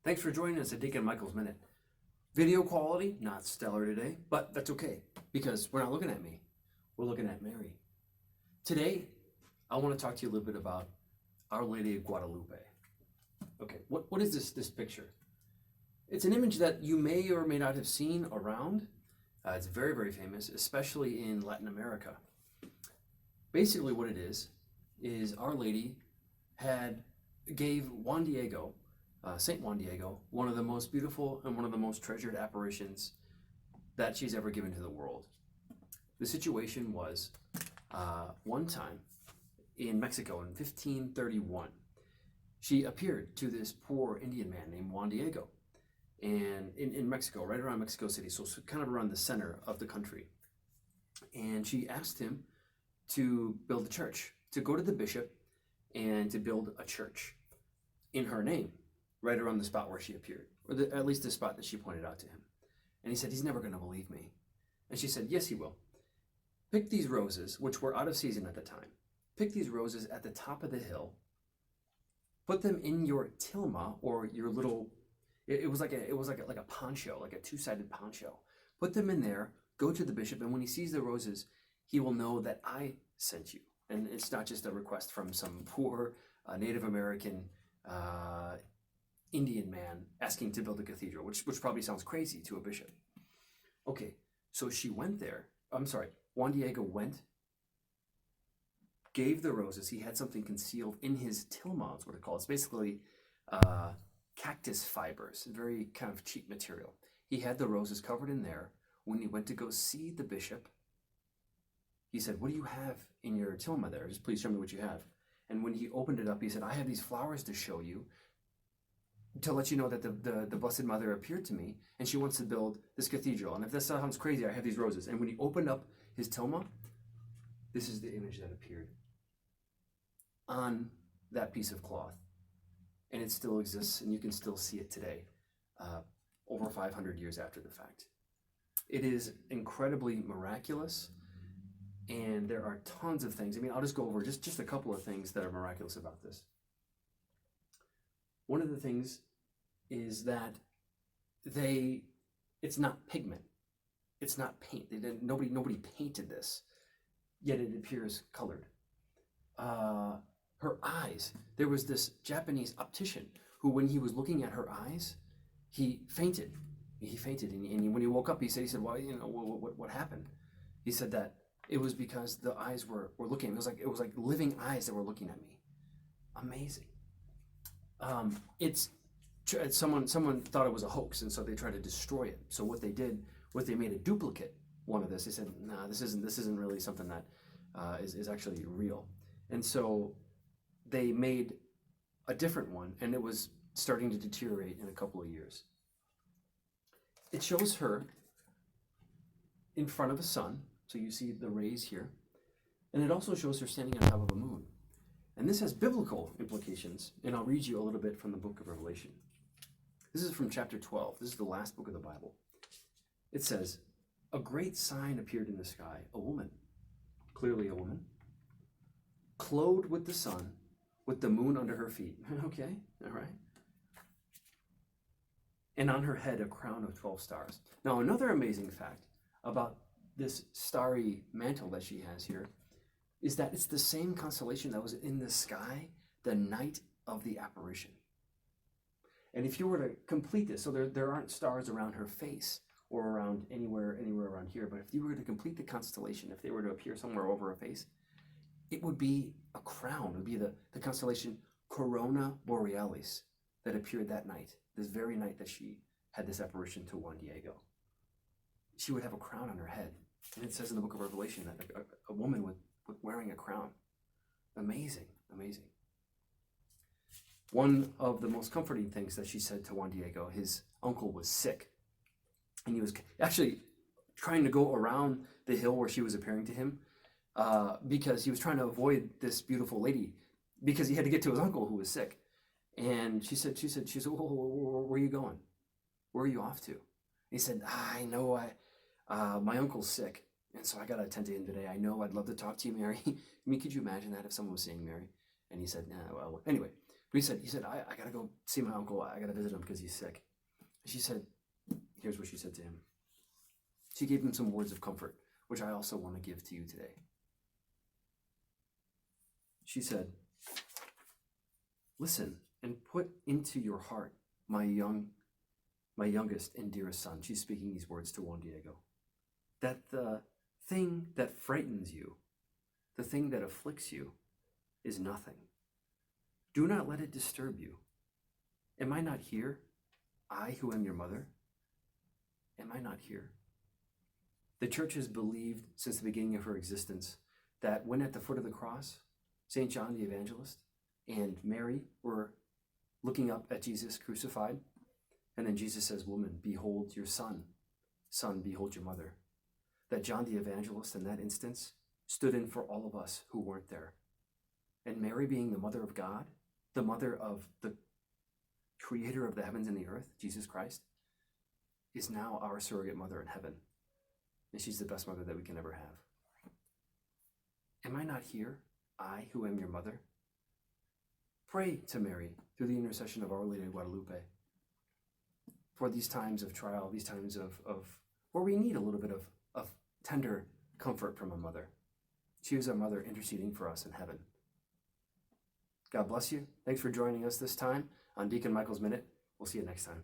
Thanks for joining us at Deacon Michael's Minute. Video quality, not stellar today, but that's okay because we're not looking at me. We're looking at Mary. Today, I want to talk to you a little bit about Our Lady of Guadalupe. Okay, what is this picture? It's an image that you may or may not have seen around. It's very, very famous, especially in Latin America. Basically what it is Our Lady gave Juan Diego, Saint Juan Diego, one of the most beautiful and one of the most treasured apparitions that she's ever given to the world. The situation was one time in Mexico in 1531, she appeared to this poor Indian man named Juan Diego, and in Mexico, right around Mexico City, so kind of around the center of the country. And she asked him to build a church, to go to the bishop and to build a church in her name, right around the spot where she appeared, or at least the spot that she pointed out to him. And he said, he's never going to believe me. And she said, yes, he will. Pick these roses, which were out of season at the time. Pick these roses at the top of the hill. Put them in your tilma, or your little. It was like a poncho, like a two-sided poncho. Put them in there. Go to the bishop, and when he sees the roses, he will know that I sent you. And it's not just a request from some poor Native American Indian man asking to build a cathedral, which probably sounds crazy to a bishop. Okay, so she went there. Juan Diego went, gave the roses. He had something concealed in his tilma, is what it's called. It's basically cactus fibers, very kind of cheap material. He had the roses covered in there. When he went to go see the bishop, he said, what do you have in your tilma there? Just please show me what you have. And when he opened it up, he said, I have these flowers to show you, to let you know that the Blessed Mother appeared to me, and she wants to build this cathedral. And if this sounds crazy, I have these roses. And when he opened up his tilma, this is the image that appeared on that piece of cloth. And it still exists, and you can still see it today, over 500 years after the fact. It is incredibly miraculous, and there are tons of things. I mean, I'll just go over just a couple of things that are miraculous about this. One of the things is that it's not pigment, it's not paint. Nobody painted this, yet it appears colored. Her eyes. There was this Japanese optician who, when he was looking at her eyes, he fainted. And when he woke up, he said, well, what happened? He said that it was because the eyes were looking. It was like living eyes that were looking at me. Amazing. Someone thought it was a hoax, and so they tried to destroy it. So what they made a duplicate one of this. They said, nah, this isn't really something that is actually real. And so they made a different one, and it was starting to deteriorate in a couple of years. It shows her in front of a sun, so you see the rays here, and it also shows her standing on top of a moon. And this has biblical implications, and I'll read you a little bit from the book of Revelation. This is from chapter 12. This is the last book of the Bible. It says, a great sign appeared in the sky, a woman, clearly a woman, clothed with the sun, with the moon under her feet. Okay, all right. And on her head a crown of 12 stars. Now, another amazing fact about this starry mantle that she has here is that it's the same constellation that was in the sky the night of the apparition. And if you were to complete this, so there aren't stars around her face or around anywhere around here, but if you were to complete the constellation, if they were to appear somewhere over her face, it would be a crown. It would be the constellation Corona Borealis that appeared that night, this very night that she had this apparition to Juan Diego. She would have a crown on her head. And it says in the book of Revelation that a woman with wearing a crown. Amazing, amazing. One of the most comforting things that she said to Juan Diego, his uncle was sick. And he was actually trying to go around the hill where she was appearing to him, because he was trying to avoid this beautiful lady, because he had to get to his uncle who was sick. And she said, where are you going? Where are you off to? And he said, I know my uncle's sick, and so I got to attend to him today. I know, I'd love to talk to you, Mary. I mean, could you imagine that if someone was saying Mary? And he said, nah, well, anyway. But he said, I got to go see my uncle. I got to visit him because he's sick. She said, here's what she said to him. She gave him some words of comfort, which I also want to give to you today. She said, listen and put into your heart my youngest and dearest son. She's speaking these words to Juan Diego. That the thing that frightens you, the thing that afflicts you, is nothing. Do not let it disturb you. Am I not here? I who am your mother? Am I not here? The church has believed since the beginning of her existence that when at the foot of the cross, St. John the Evangelist and Mary were looking up at Jesus crucified, and then Jesus says, woman, behold your son. Son, behold your mother. That John the Evangelist in that instance stood in for all of us who weren't there. And Mary, being the mother of God, the mother of the creator of the heavens and the earth, Jesus Christ, is now our surrogate mother in heaven. And she's the best mother that we can ever have. Am I not here, I who am your mother? Pray to Mary through the intercession of Our Lady of Guadalupe for these times of trial, these times of where we need a little bit of tender comfort from a mother. She is our mother interceding for us in heaven. God bless you. Thanks for joining us this time on Deacon Michael's Minute. We'll see you next time.